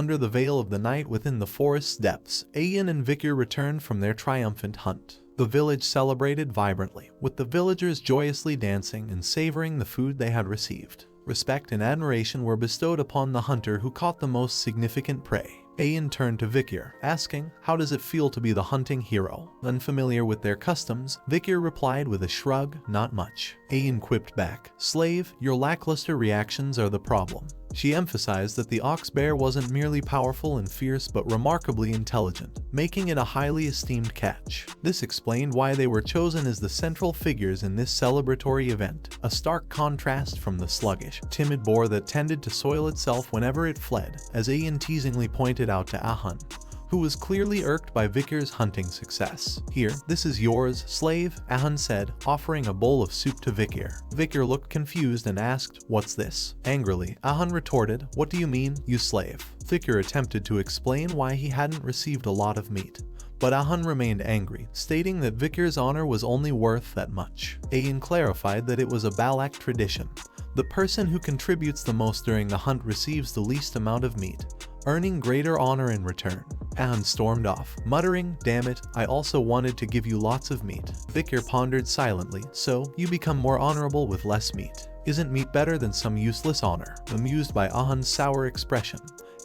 under the veil of the night within the forest's depths, Ahans and Vikir returned from their triumphant hunt. The village celebrated vibrantly, with the villagers joyously dancing and savoring the food they had received. Respect and admiration were bestowed upon the hunter who caught the most significant prey. Ahans turned to Vikir, asking, "How does it feel to be the hunting hero?" Unfamiliar with their customs, Vikir replied with a shrug, "Not much." Ahans quipped back, "Slave, your lackluster reactions are the problem." She emphasized that the ox bear wasn't merely powerful and fierce but remarkably intelligent, making it a highly esteemed catch. This explained why they were chosen as the central figures in this celebratory event, a stark contrast from the sluggish, timid boar that tended to soil itself whenever it fled, as Ahans teasingly pointed out to Ahans, who was clearly irked by Vikir's hunting success. "Here, this is yours, slave," Ahans said, offering a bowl of soup to Vikir. Vikir looked confused and asked, "What's this?" Angrily, Ahans retorted, "What do you mean, you slave?" Vikir attempted to explain why he hadn't received a lot of meat, but Ahans remained angry, stating that Vikir's honor was only worth that much. Ahans clarified that it was a Balak tradition. The person who contributes the most during the hunt receives the least amount of meat, earning greater honor in return. Ahans stormed off, muttering, "Damn it, I also wanted to give you lots of meat." Vikir pondered silently, "So, you become more honorable with less meat. Isn't meat better than some useless honor?" Amused by Ahans' sour expression,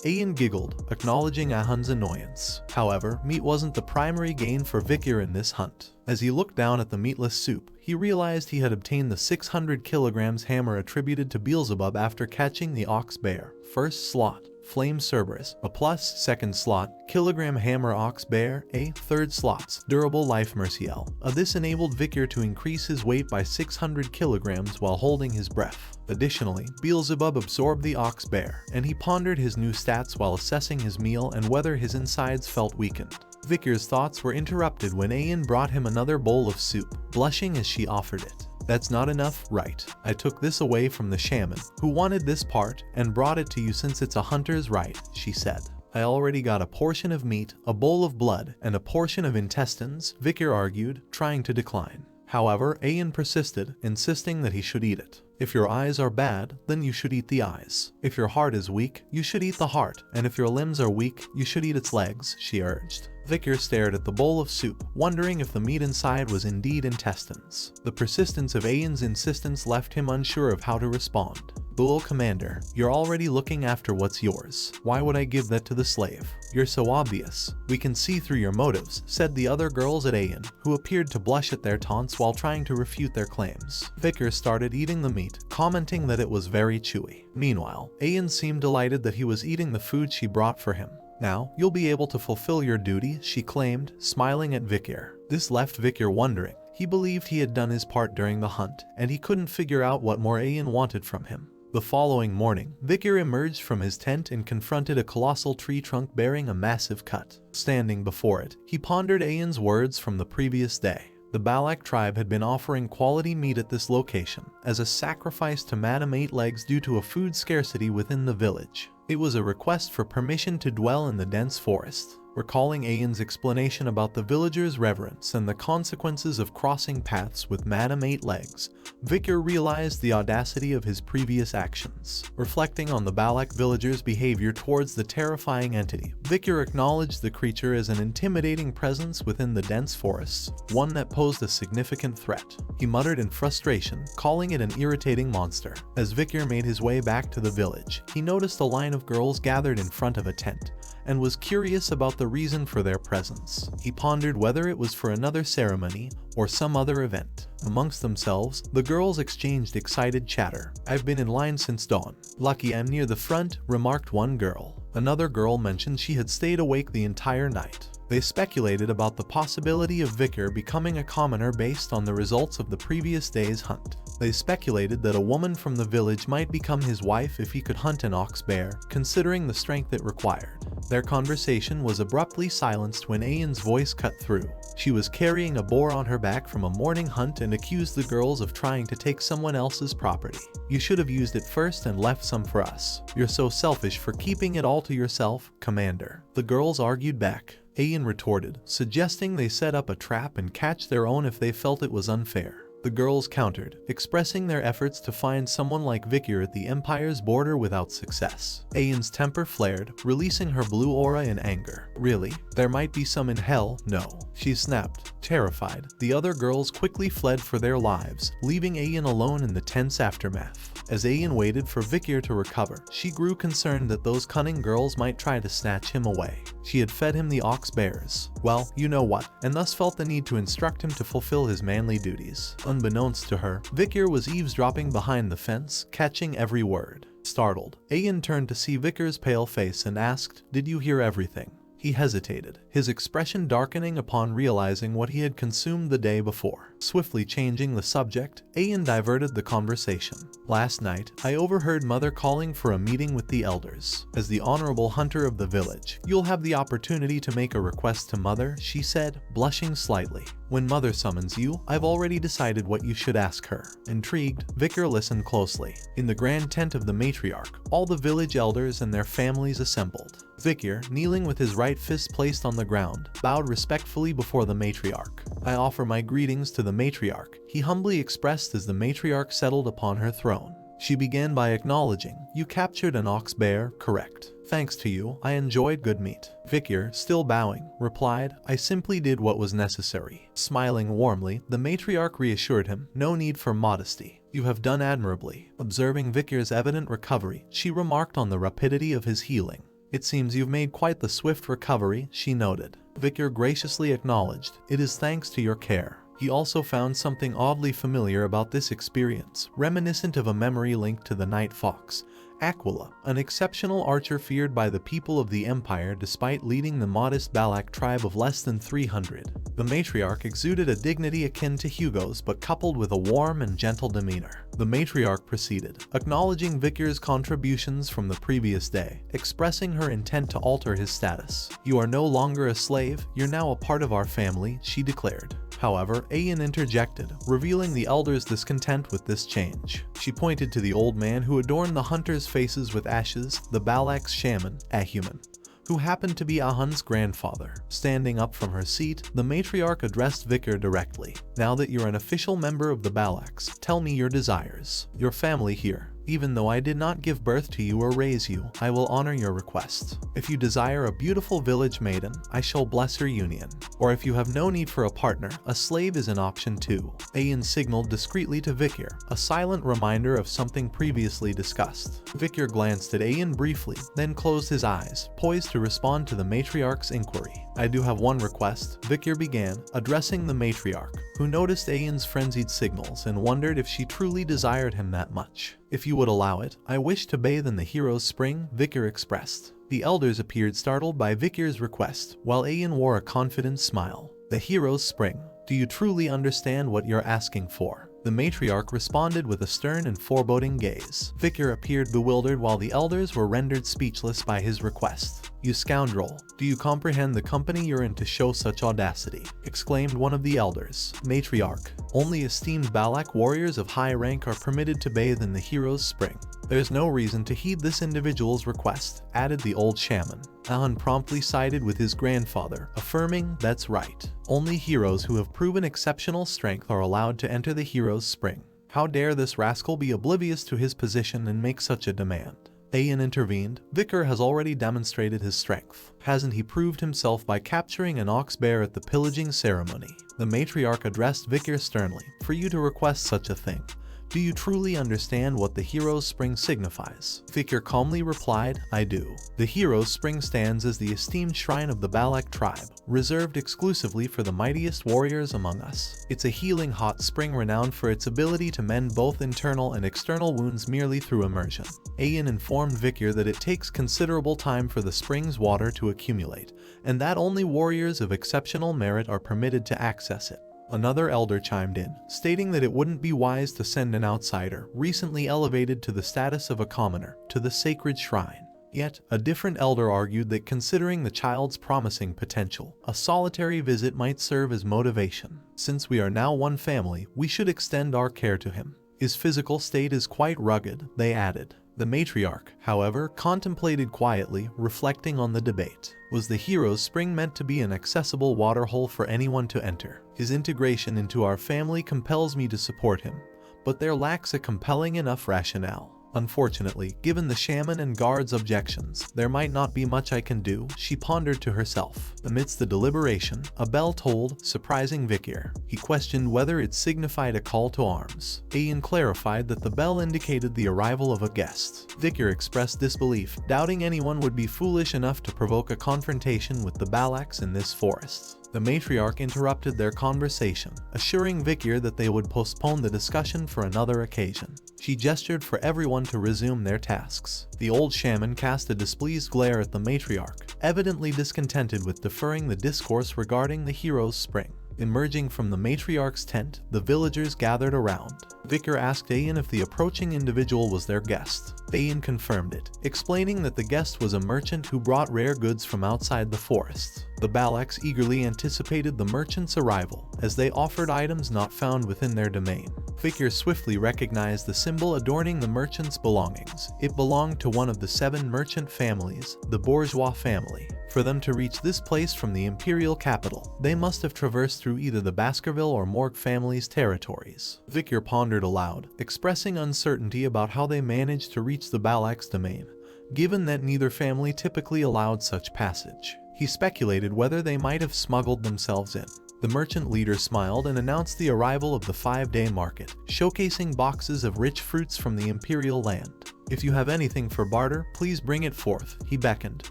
Ahans giggled, acknowledging Ahans' annoyance. However, meat wasn't the primary gain for Vikir in this hunt. As he looked down at the meatless soup, he realized he had obtained the 600 kilograms hammer attributed to Beelzebub after catching the ox bear. First slot, Flame Cerberus, a plus. Second slot, Kilogram Hammer Ox Bear, a. Third slots, Durable Life Merciel. This enabled Vikir to increase his weight by 600 kilograms while holding his breath. Additionally, Beelzebub absorbed the ox bear, and he pondered his new stats while assessing his meal and whether his insides felt weakened. Vikir's thoughts were interrupted when Ahans brought him another bowl of soup, blushing as she offered it. "That's not enough, right? I took this away from the shaman, who wanted this part, and brought it to you since it's a hunter's right," she said. "I already got a portion of meat, a bowl of blood, and a portion of intestines," Vikir argued, trying to decline. However, Ahans persisted, insisting that he should eat it. "If your eyes are bad, then you should eat the eyes. If your heart is weak, you should eat the heart, and if your limbs are weak, you should eat its legs," she urged. Vikir stared at the bowl of soup, wondering if the meat inside was indeed intestines. The persistence of Ahans' insistence left him unsure of how to respond. "Bull Commander, you're already looking after what's yours. Why would I give that to the slave? You're so obvious. We can see through your motives," said the other girls at Ahans, who appeared to blush at their taunts while trying to refute their claims. Vikir started eating the meat, commenting that it was very chewy. Meanwhile, Ahans seemed delighted that he was eating the food she brought for him. "Now, you'll be able to fulfill your duty," she claimed, smiling at Vikir. This left Vikir wondering. He believed he had done his part during the hunt, and he couldn't figure out what more Ahans wanted from him. The following morning, Vikir emerged from his tent and confronted a colossal tree trunk bearing a massive cut. Standing before it, he pondered Ahans' words from the previous day. The Balak tribe had been offering quality meat at this location, as a sacrifice to Madame Eight Legs due to a food scarcity within the village. It was a request for permission to dwell in the dense forest. Recalling Ahans' explanation about the villagers' reverence and the consequences of crossing paths with Madame Eight Legs, Vikir realized the audacity of his previous actions. Reflecting on the Balak villagers' behavior towards the terrifying entity, Vikir acknowledged the creature as an intimidating presence within the dense forests, one that posed a significant threat. He muttered in frustration, calling it an irritating monster. As Vikir made his way back to the village, he noticed a line of girls gathered in front of a tent, and was curious about the reason for their presence. He pondered whether it was for another ceremony or some other event. Amongst themselves, the girls exchanged excited chatter. "I've been in line since dawn. Lucky I'm near the front," remarked one girl. Another girl mentioned she had stayed awake the entire night. They speculated about the possibility of Vikir becoming a commoner based on the results of the previous day's hunt. They speculated that a woman from the village might become his wife if he could hunt an ox bear, considering the strength it required. Their conversation was abruptly silenced when Ahans' voice cut through. She was carrying a boar on her back from a morning hunt and accused the girls of trying to take someone else's property. "You should have used it first and left some for us. You're so selfish for keeping it all to yourself, Commander," the girls argued back. Ahans retorted, suggesting they set up a trap and catch their own if they felt it was unfair. The girls countered, expressing their efforts to find someone like Vikir at the Empire's border without success. Ayan's temper flared, releasing her blue aura in anger. Really? There might be some in hell? No. She snapped. Terrified, the other girls quickly fled for their lives, leaving Ayan alone in the tense aftermath. As Ayan waited for Vikir to recover, she grew concerned that those cunning girls might try to snatch him away. She had fed him the ox bears, well, you know what, and thus felt the need to instruct him to fulfill his manly duties. Unbeknownst to her, Vikir was eavesdropping behind the fence, catching every word. Startled, Ayan turned to see Vikir's pale face and asked, "Did you hear everything?" He hesitated, his expression darkening upon realizing what he had consumed the day before. Swiftly changing the subject, Ayan diverted the conversation. "Last night, I overheard Mother calling for a meeting with the elders. As the honorable hunter of the village, you'll have the opportunity to make a request to Mother," she said, blushing slightly. "When Mother summons you, I've already decided what you should ask her." Intrigued, Vikir listened closely. In the grand tent of the Matriarch, all the village elders and their families assembled. Vikir, kneeling with his right fist placed on the ground, bowed respectfully before the Matriarch. "I offer my greetings to the Matriarch," he humbly expressed as the Matriarch settled upon her throne. She began by acknowledging, "You captured an ox bear, correct? Thanks to you, I enjoyed good meat." Vikir, still bowing, replied, "I simply did what was necessary." Smiling warmly, the Matriarch reassured him, "No need for modesty. You have done admirably." Observing Vikir's evident recovery, she remarked on the rapidity of his healing. "It seems you've made quite the swift recovery," she noted. Vikir graciously acknowledged, "It is thanks to your care." He also found something oddly familiar about this experience, reminiscent of a memory linked to the Night Fox, Aquila, an exceptional archer feared by the people of the Empire despite leading the modest Balak tribe of less than 300. The Matriarch exuded a dignity akin to Hugo's but coupled with a warm and gentle demeanor. The Matriarch proceeded, acknowledging Vikir's contributions from the previous day, expressing her intent to alter his status. "You are no longer a slave, you're now a part of our family," she declared. However, Ayan interjected, revealing the elders' discontent with this change. She pointed to the old man who adorned the hunters' faces with ashes, the Balak's shaman, Ahuman, who happened to be Ahans' grandfather. Standing up from her seat, the Matriarch addressed Vikir directly. "Now that you're an official member of the Balaks, tell me your desires. Your family here. Even though I did not give birth to you or raise you, I will honor your request. If you desire a beautiful village maiden, I shall bless her union. Or if you have no need for a partner, a slave is an option too." Ayan signaled discreetly to Vikir, a silent reminder of something previously discussed. Vikir glanced at Ayan briefly, then closed his eyes, poised to respond to the Matriarch's inquiry. "I do have one request," Vikir began, addressing the Matriarch, who noticed Ayan's frenzied signals and wondered if she truly desired him that much. "If you would allow it, I wish to bathe in the hero's spring," Vikir expressed. The elders appeared startled by Vikir's request, while Ayan wore a confident smile. "The hero's spring? Do you truly understand what you're asking for?" The Matriarch responded with a stern and foreboding gaze. Vikir appeared bewildered while the elders were rendered speechless by his request. "You scoundrel, do you comprehend the company you're in to show such audacity?" exclaimed one of the elders. Matriarch, "Only esteemed Balak warriors of high rank are permitted to bathe in the hero's spring. There's no reason to heed this individual's request," added the old shaman. Ahan promptly sided with his grandfather, affirming, "That's right. Only heroes who have proven exceptional strength are allowed to enter the hero's spring. How dare this rascal be oblivious to his position and make such a demand?" Ayan intervened. "Vikir has already demonstrated his strength. Hasn't he proved himself by capturing an ox bear at the pillaging ceremony?" The Matriarch addressed Vikir sternly, "For you to request such a thing, do you truly understand what the hero's spring signifies?" Vikir calmly replied, "I do. The hero's spring stands as the esteemed shrine of the Balak tribe, reserved exclusively for the mightiest warriors among us. It's a healing hot spring renowned for its ability to mend both internal and external wounds merely through immersion." Ayan informed Vikir that it takes considerable time for the spring's water to accumulate, and that only warriors of exceptional merit are permitted to access it. Another elder chimed in, stating that it wouldn't be wise to send an outsider, recently elevated to the status of a commoner, to the sacred shrine. Yet, a different elder argued that considering the child's promising potential, a solitary visit might serve as motivation. "Since we are now one family, we should extend our care to him. His physical state is quite rugged," they added. The Matriarch, however, contemplated quietly, reflecting on the debate. Was the hero's spring meant to be an accessible waterhole for anyone to enter? His integration into our family compels me to support him, but there lacks a compelling enough rationale. Unfortunately, given the shaman and guard's objections, there might not be much I can do, she pondered to herself. Amidst the deliberation, a bell tolled, surprising Vikir. He questioned whether it signified a call to arms. Ahans clarified that the bell indicated the arrival of a guest. Vikir expressed disbelief, doubting anyone would be foolish enough to provoke a confrontation with the Balaks in this forest. The Matriarch interrupted their conversation, assuring Vikir that they would postpone the discussion for another occasion. She gestured for everyone to resume their tasks. The old shaman cast a displeased glare at the Matriarch, evidently discontented with deferring the discourse regarding the hero's spring. Emerging from the Matriarch's tent, the villagers gathered around. Vikir asked Ahans if the approaching individual was their guest. Ahans confirmed it, explaining that the guest was a merchant who brought rare goods from outside the forest. The Balaks eagerly anticipated the merchant's arrival, as they offered items not found within their domain. Vikir swiftly recognized the symbol adorning the merchant's belongings. It belonged to one of the 7 merchant families, the bourgeois family. For them to reach this place from the imperial capital, they must have traversed through either the Baskerville or Morg families' territories. Vikir pondered aloud, expressing uncertainty about how they managed to reach the Balak's domain, given that neither family typically allowed such passage. He speculated whether they might have smuggled themselves in. The merchant leader smiled and announced the arrival of the 5-day market, showcasing boxes of rich fruits from the imperial land. If you have anything for barter, please bring it forth, he beckoned,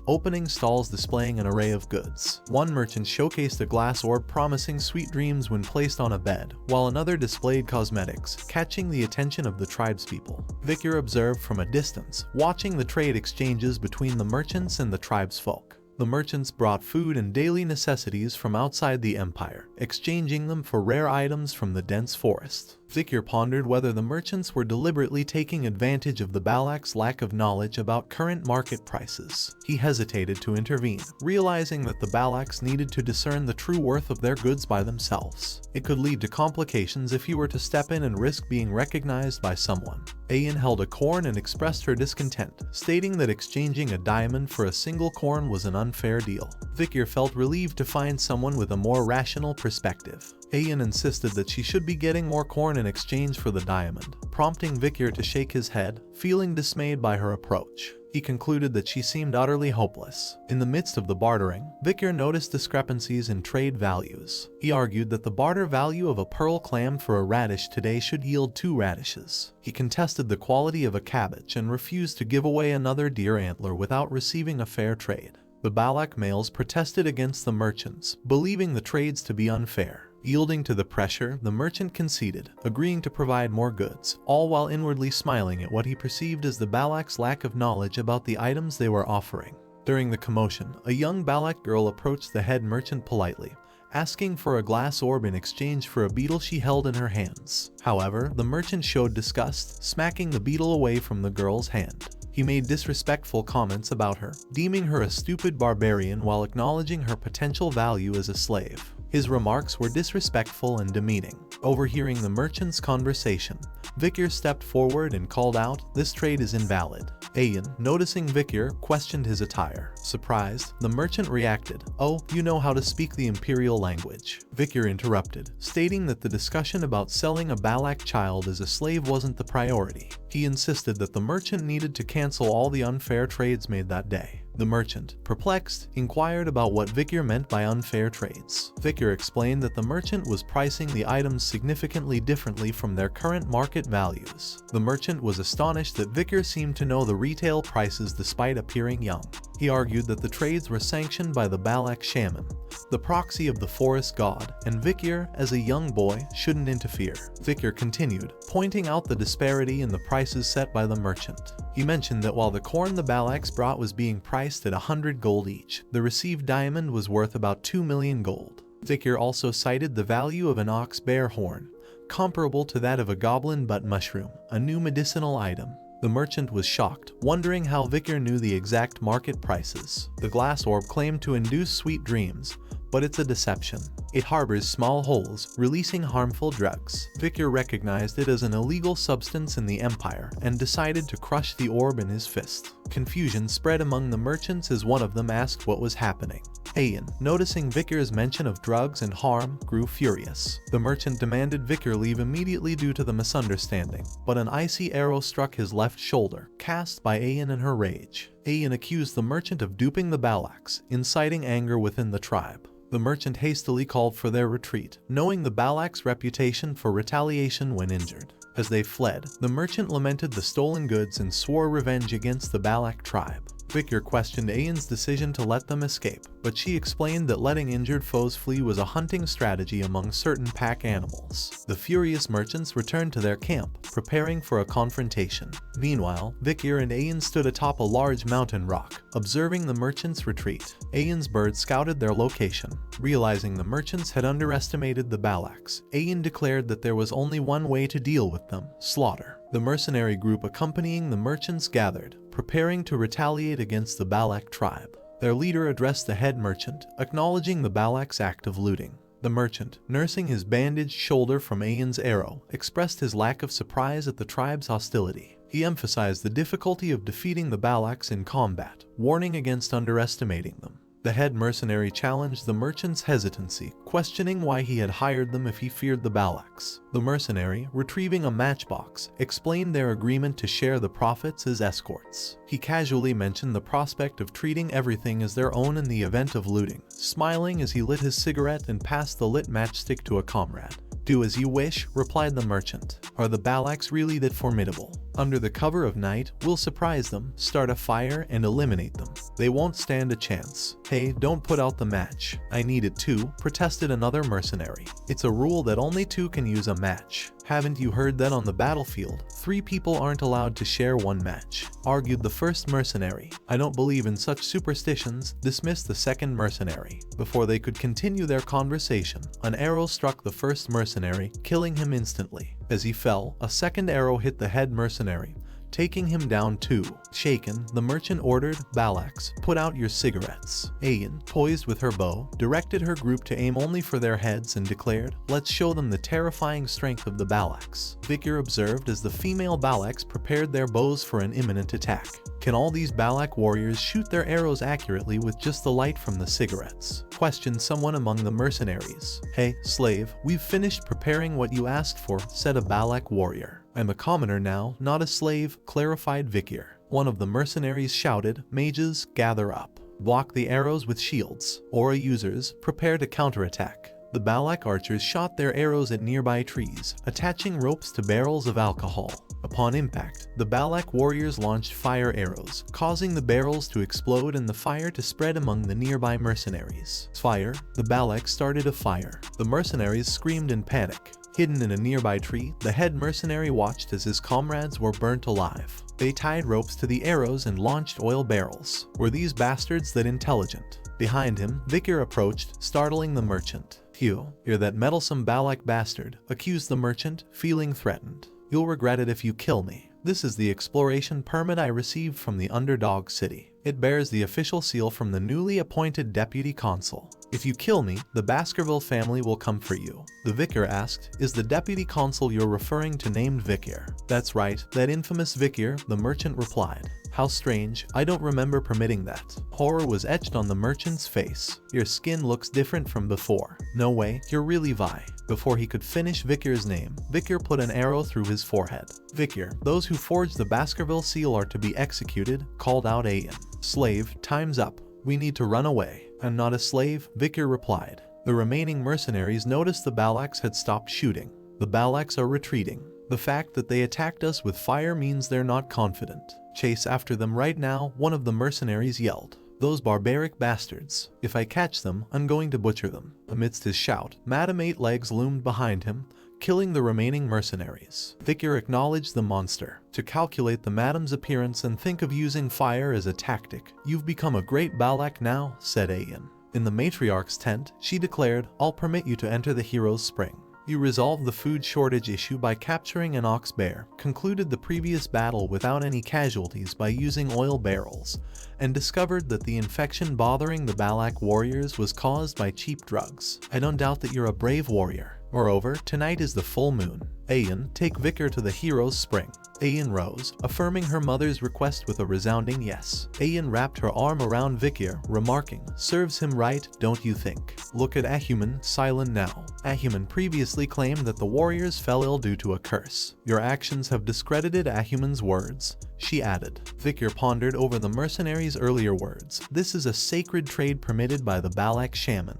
opening stalls displaying an array of goods. One merchant showcased a glass orb promising sweet dreams when placed on a bed, while another displayed cosmetics, catching the attention of the tribespeople. Vikir observed from a distance, watching the trade exchanges between the merchants and the tribesfolk. The merchants brought food and daily necessities from outside the empire, exchanging them for rare items from the dense forest. Vikir pondered whether the merchants were deliberately taking advantage of the Balak's lack of knowledge about current market prices. He hesitated to intervene, realizing that the Balaks needed to discern the true worth of their goods by themselves. It could lead to complications if he were to step in and risk being recognized by someone. Ahans held a corn and expressed her discontent, stating that exchanging a diamond for a single corn was an unfair deal. Vikir felt relieved to find someone with a more rational perspective. Ahans insisted that she should be getting more corn in exchange for the diamond, prompting Vikir to shake his head, feeling dismayed by her approach. He concluded that she seemed utterly hopeless. In the midst of the bartering, Vikir noticed discrepancies in trade values. He argued that the barter value of a pearl clam for a radish today should yield 2 radishes. He contested the quality of a cabbage and refused to give away another deer antler without receiving a fair trade. The Balak males protested against the merchants, believing the trades to be unfair. Yielding to the pressure, the merchant conceded, agreeing to provide more goods, all while inwardly smiling at what he perceived as the Balak's lack of knowledge about the items they were offering. During the commotion, a young Balak girl approached the head merchant politely, asking for a glass orb in exchange for a beetle she held in her hands. However, the merchant showed disgust, smacking the beetle away from the girl's hand. He made disrespectful comments about her, deeming her a stupid barbarian while acknowledging her potential value as a slave. His remarks were disrespectful and demeaning. Overhearing the merchant's conversation, Vikir stepped forward and called out, "This trade is invalid." Ahans, noticing Vikir, questioned his attire. Surprised, the merchant reacted, "Oh, you know how to speak the imperial language." Vikir interrupted, stating that the discussion about selling a Balak child as a slave wasn't the priority. He insisted that the merchant needed to cancel all the unfair trades made that day. The merchant, perplexed, inquired about what Vikir meant by unfair trades. Vikir explained that the merchant was pricing the items significantly differently from their current market values. The merchant was astonished that Vikir seemed to know the retail prices despite appearing young. He argued that the trades were sanctioned by the Balak shaman, the proxy of the forest god, and Vikir, as a young boy, shouldn't interfere. Vikir continued, pointing out the disparity in the prices set by the merchant. He mentioned that while the corn the Balaks brought was being priced at 100 gold each, the received diamond was worth about 2 million gold. Vikir also cited the value of an ox bear horn, comparable to that of a goblin butt mushroom, a new medicinal item. The merchant was shocked, wondering how Vikir knew the exact market prices. The glass orb claimed to induce sweet dreams, but it's a deception. It harbors small holes, releasing harmful drugs. Vikir recognized it as an illegal substance in the Empire and decided to crush the orb in his fist. Confusion spread among the merchants as one of them asked what was happening. Ayan, noticing Vikir's mention of drugs and harm, grew furious. The merchant demanded Vikir leave immediately due to the misunderstanding, but an icy arrow struck his left shoulder, cast by Ayan in her rage. Ayan accused the merchant of duping the Balaks, inciting anger within the tribe. The merchant hastily called for their retreat, knowing the Balak's reputation for retaliation when injured. As they fled, the merchant lamented the stolen goods and swore revenge against the Balak tribe. Vikir questioned Ayan's decision to let them escape, but she explained that letting injured foes flee was a hunting strategy among certain pack animals. The furious merchants returned to their camp, preparing for a confrontation. Meanwhile, Vikir and Ayan stood atop a large mountain rock, observing the merchants' retreat. Ayan's bird scouted their location. Realizing the merchants had underestimated the Balaks, Ayan declared that there was only one way to deal with them: slaughter. The mercenary group accompanying the merchants gathered, preparing to retaliate against the Balak tribe. Their leader addressed the head merchant, acknowledging the Balak's act of looting. The merchant, nursing his bandaged shoulder from Ayan's arrow, expressed his lack of surprise at the tribe's hostility. He emphasized the difficulty of defeating the Balaks in combat, warning against underestimating them. The head mercenary challenged the merchant's hesitancy, questioning why he had hired them if he feared the Balaks. The mercenary, retrieving a matchbox, explained their agreement to share the profits as escorts. He casually mentioned the prospect of treating everything as their own in the event of looting, smiling as he lit his cigarette and passed the lit matchstick to a comrade. "Do as you wish," replied the merchant. "Are the Balaks really that formidable? Under the cover of night, we'll surprise them, start a fire, and eliminate them. They won't stand a chance." "Hey, don't put out the match. I need it too," protested another mercenary. "It's a rule that only two can use a match. Haven't you heard that on the battlefield, 3 people aren't allowed to share one match?" argued the first mercenary. "I don't believe in such superstitions," dismissed the second mercenary. Before they could continue their conversation, an arrow struck the first mercenary, killing him instantly. As he fell, a second arrow hit the head mercenary, taking him down too. Shaken, the merchant ordered, "Balaks, put out your cigarettes." Ayan, poised with her bow, directed her group to aim only for their heads and declared, "Let's show them the terrifying strength of the Balaks." Vikir observed as the female Balaks prepared their bows for an imminent attack. "Can all these Balak warriors shoot their arrows accurately with just the light from the cigarettes?" questioned someone among the mercenaries. "Hey, slave, we've finished preparing what you asked for," said a Balak warrior. "I'm a commoner now, not a slave," clarified Vikir. One of the mercenaries shouted, "Mages, gather up. Block the arrows with shields. Aura users, prepare to counterattack." The Balak archers shot their arrows at nearby trees, attaching ropes to barrels of alcohol. Upon impact, the Balak warriors launched fire arrows, causing the barrels to explode and the fire to spread among the nearby mercenaries. Fire! The Balak started a fire. The mercenaries screamed in panic. Hidden in a nearby tree, the head mercenary watched as his comrades were burnt alive. They tied ropes to the arrows and launched oil barrels. Were these bastards that intelligent? Behind him, Vikir approached, startling the merchant. "Phew, you're that meddlesome Balak bastard," accused the merchant, feeling threatened. "You'll regret it if you kill me. This is the exploration permit I received from the underdog city. It bears the official seal from the newly appointed deputy consul. If you kill me, the Baskerville family will come for you." The Vikir asked, "Is the deputy consul you're referring to named Vikir?" "That's right, that infamous Vikir," the merchant replied. "How strange, I don't remember permitting that." Horror was etched on the merchant's face. "Your skin looks different from before. No way, you're really Vi." Before he could finish Vikir's name, Vikir put an arrow through his forehead. "Vikir, those who forged the Baskerville seal are to be executed," called out Ayan. "Slave, time's up. We need to run away." "I'm not a slave," Vikir replied. The remaining mercenaries noticed the Balaks had stopped shooting. "The Balaks are retreating. The fact that they attacked us with fire means they're not confident. Chase after them right now," one of the mercenaries yelled. "Those barbaric bastards. If I catch them, I'm going to butcher them." Amidst his shout, Madame Eight Legs loomed behind him, killing the remaining mercenaries. Vikir acknowledged the monster. "To calculate the madam's appearance and think of using fire as a tactic. You've become a great Balak now," said Ayan. In the Matriarch's tent, she declared, "I'll permit you to enter the hero's spring." You resolved the food shortage issue by capturing an ox bear, concluded the previous battle without any casualties by using oil barrels, and discovered that the infection bothering the Balak warriors was caused by cheap drugs. I don't doubt that you're a brave warrior. Moreover, tonight is the full moon. Ayan, take Vikir to the hero's spring. Ayan rose, affirming her mother's request with a resounding yes. Ayan wrapped her arm around Vikir, remarking, serves him right, don't you think? Look at Ahuman, silent now. Ahuman previously claimed that the warriors fell ill due to a curse. Your actions have discredited Ahuman's words, she added. Vikir pondered over the mercenary's earlier words. This is a sacred trade permitted by the Balak shaman,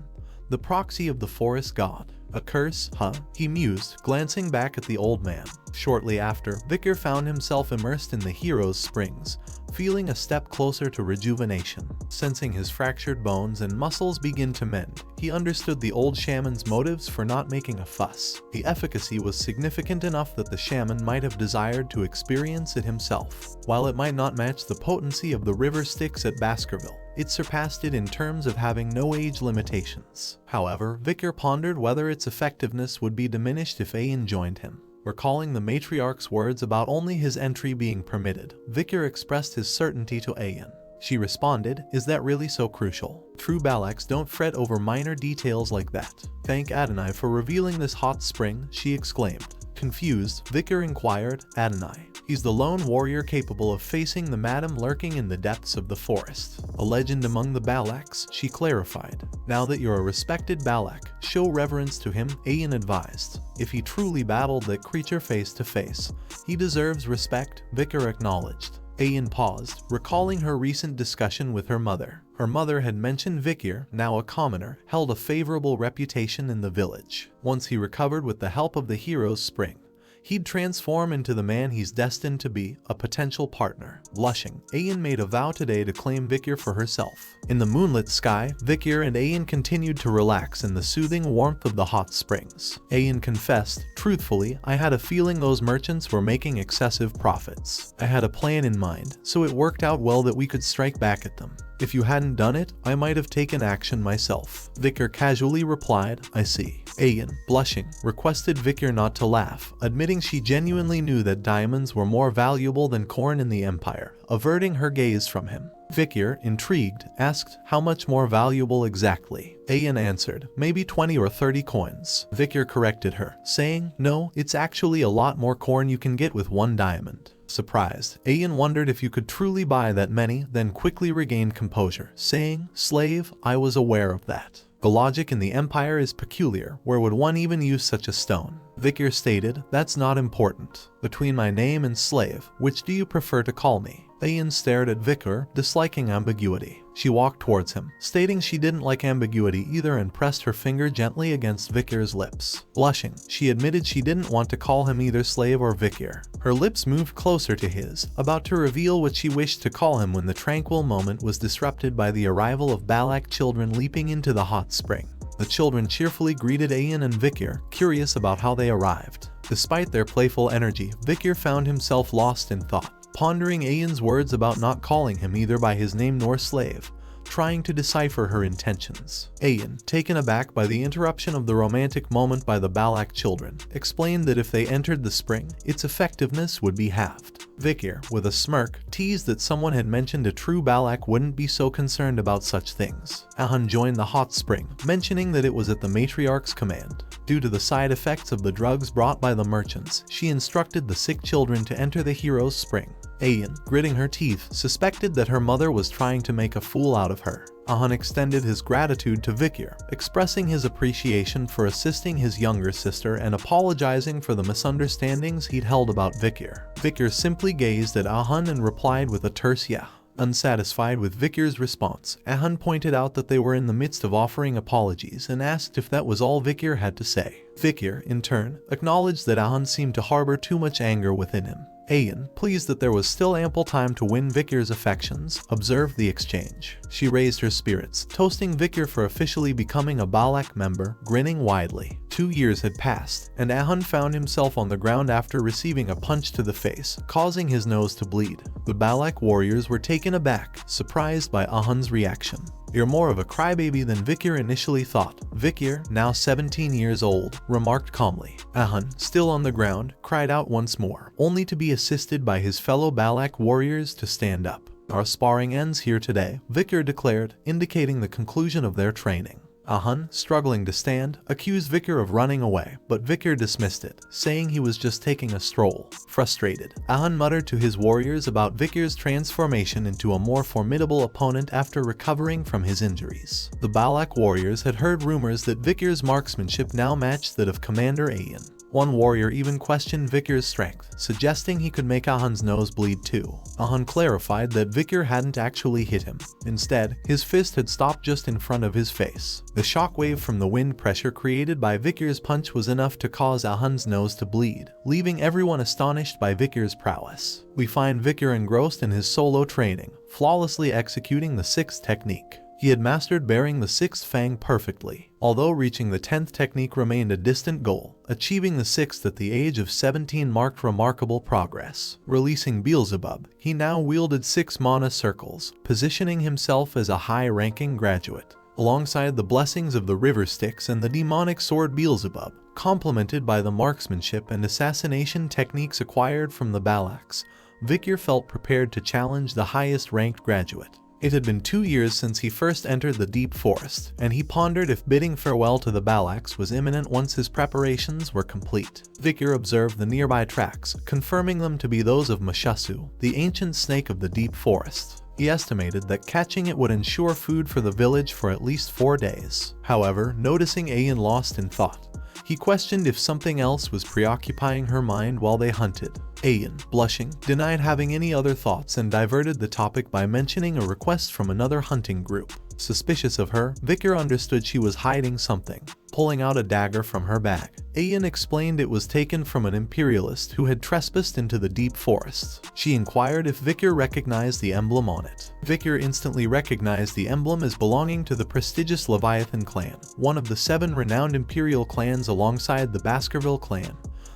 the proxy of the forest god. A curse, huh? He mused, glancing back at the old man. Shortly after, Vikir found himself immersed in the hero's springs, feeling a step closer to rejuvenation. Sensing his fractured bones and muscles begin to mend, he understood the old shaman's motives for not making a fuss. The efficacy was significant enough that the shaman might have desired to experience it himself. While it might not match the potency of the river Styx at Baskerville, it surpassed it in terms of having no age limitations. However, Vikir pondered whether its effectiveness would be diminished if Ayan joined him. Recalling the Matriarch's words about only his entry being permitted, Vikir expressed his certainty to Ayan. She responded, is that really so crucial? True Balaks don't fret over minor details like that. Thank Adonai for revealing this hot spring, she exclaimed. Confused, Vikir inquired, Adonai. He's the lone warrior capable of facing the madam lurking in the depths of the forest. A legend among the Balaks, she clarified. Now that you're a respected Balak, show reverence to him, Ayan advised. If he truly battled that creature face to face, he deserves respect, Vikir acknowledged. Ayan paused, recalling her recent discussion with her mother. Her mother had mentioned Vikir, now a commoner, held a favorable reputation in the village. Once he recovered with the help of the hero's spring, he'd transform into the man he's destined to be, a potential partner. Blushing, Ayan made a vow today to claim Vikir for herself. In the moonlit sky, Vikir and Ayan continued to relax in the soothing warmth of the hot springs. Ayan confessed, truthfully, I had a feeling those merchants were making excessive profits. I had a plan in mind, so it worked out well that we could strike back at them. If you hadn't done it, I might have taken action myself. Vikir casually replied, I see. Ayan, blushing, requested Vikir not to laugh, admitting she genuinely knew that diamonds were more valuable than corn in the empire, averting her gaze from him. Vikir, intrigued, asked, how much more valuable exactly? Ayan answered, maybe 20 or 30 coins. Vikir corrected her, saying, no, it's actually a lot more corn you can get with 1 diamond. Surprised, Ayan wondered if you could truly buy that many, then quickly regained composure, saying, slave, I was aware of that. The logic in the empire is peculiar, where would one even use such a stone? Vikir stated, that's not important. Between my name and slave, which do you prefer to call me? Ayan stared at Vikir, disliking ambiguity. She walked towards him, stating she didn't like ambiguity either and pressed her finger gently against Vikir's lips. Blushing, she admitted she didn't want to call him either slave or Vikir. Her lips moved closer to his, about to reveal what she wished to call him when the tranquil moment was disrupted by the arrival of Balak children leaping into the hot spring. The children cheerfully greeted Ayan and Vikir, curious about how they arrived. Despite their playful energy, Vikir found himself lost in thought, pondering Ayan's words about not calling him either by his name nor slave, trying to decipher her intentions. Ayan, taken aback by the interruption of the romantic moment by the Balak children, explained that if they entered the spring, its effectiveness would be halved. Vikir, with a smirk, teased that someone had mentioned a true Balak wouldn't be so concerned about such things. Ahan joined the hot spring, mentioning that it was at the Matriarch's command. Due to the side effects of the drugs brought by the merchants, she instructed the sick children to enter the hero's spring. Ayan, gritting her teeth, suspected that her mother was trying to make a fool out of her. Ahan extended his gratitude to Vikir, expressing his appreciation for assisting his younger sister and apologizing for the misunderstandings he'd held about Vikir. Vikir simply gazed at Ahan and replied with a terse yeah. Unsatisfied with Vikir's response, Ahan pointed out that they were in the midst of offering apologies and asked if that was all Vikir had to say. Vikir, in turn, acknowledged that Ahan seemed to harbor too much anger within him. Ayan, pleased that there was still ample time to win Vikir's affections, observed the exchange. She raised her spirits, toasting Vikir for officially becoming a Balak member, grinning widely. 2 years had passed, and Ahan found himself on the ground after receiving a punch to the face, causing his nose to bleed. The Balak warriors were taken aback, surprised by Ahan's reaction. "You're more of a crybaby than Vikir initially thought." Vikir, now 17 years old, remarked calmly. Ahans, still on the ground, cried out once more, only to be assisted by his fellow Balak warriors to stand up. "Our sparring ends here today," Vikir declared, indicating the conclusion of their training. Ahans, struggling to stand, accused Vikir of running away, but Vikir dismissed it, saying he was just taking a stroll. Frustrated, Ahans muttered to his warriors about Vikir's transformation into a more formidable opponent after recovering from his injuries. The Balak warriors had heard rumors that Vikir's marksmanship now matched that of Commander Ahans. One warrior even questioned Vikir's strength, suggesting he could make Ahans' nose bleed too. Ahans clarified that Vikir hadn't actually hit him. Instead, his fist had stopped just in front of his face. The shockwave from the wind pressure created by Vikir's punch was enough to cause Ahans' nose to bleed, leaving everyone astonished by Vikir's prowess. We find Vikir engrossed in his solo training, flawlessly executing the 6th technique. He had mastered bearing the 6th fang perfectly, although reaching the 10th technique remained a distant goal. Achieving the 6th at the age of 17 marked remarkable progress. Releasing Beelzebub, he now wielded 6 mana circles, positioning himself as a high-ranking graduate. Alongside the blessings of the River Styx and the demonic sword Beelzebub, complemented by the marksmanship and assassination techniques acquired from the Balaks, Vikir felt prepared to challenge the highest-ranked graduate. It had been 2 years since he first entered the deep forest, and he pondered if bidding farewell to the Balaks was imminent once his preparations were complete. Vikir observed the nearby tracks, confirming them to be those of Mashasu, the ancient snake of the deep forest. He estimated that catching it would ensure food for the village for at least 4 days. However, noticing Ahans lost in thought, he questioned if something else was preoccupying her mind while they hunted. Ahans, blushing, denied having any other thoughts and diverted the topic by mentioning a request from another hunting group. Suspicious of her, Vikir understood she was hiding something. Pulling out a dagger from her bag, Ahans explained it was taken from an imperialist who had trespassed into the deep forest. She inquired if Vikir recognized the emblem on it. Vikir instantly recognized the emblem as belonging to the prestigious Leviathan clan, one of the 7 renowned imperial clans alongside the Baskerville clan,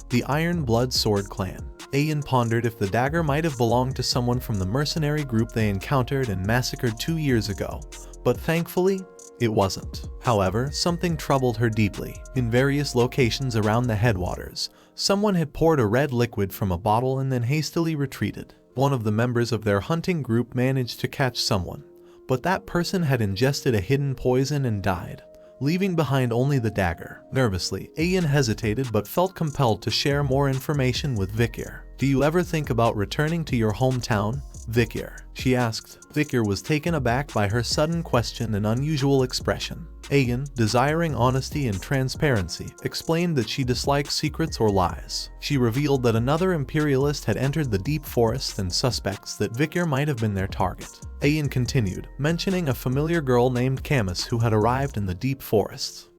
the Iron Blood Sword clan. Ahans pondered if the dagger might have belonged to someone from the mercenary group they encountered and massacred 2 years ago, but thankfully, it wasn't. However, something troubled her deeply. In various locations around the headwaters, someone had poured a red liquid from a bottle and then hastily retreated. One of the members of their hunting group managed to catch someone, but that person had ingested a hidden poison and died, leaving behind only the dagger. Nervously, Ahans hesitated but felt compelled to share more information with Vikir. "Do you ever think about returning to your hometown, Vikir?" she asked. Vikir was taken aback by her sudden question and unusual expression. Ahans, desiring honesty and transparency, explained that she disliked secrets or lies. She revealed that another imperialist had entered the deep forest and suspects that Vikir might have been their target. Ahans continued, mentioning a familiar girl named Camus who had arrived in the deep forests.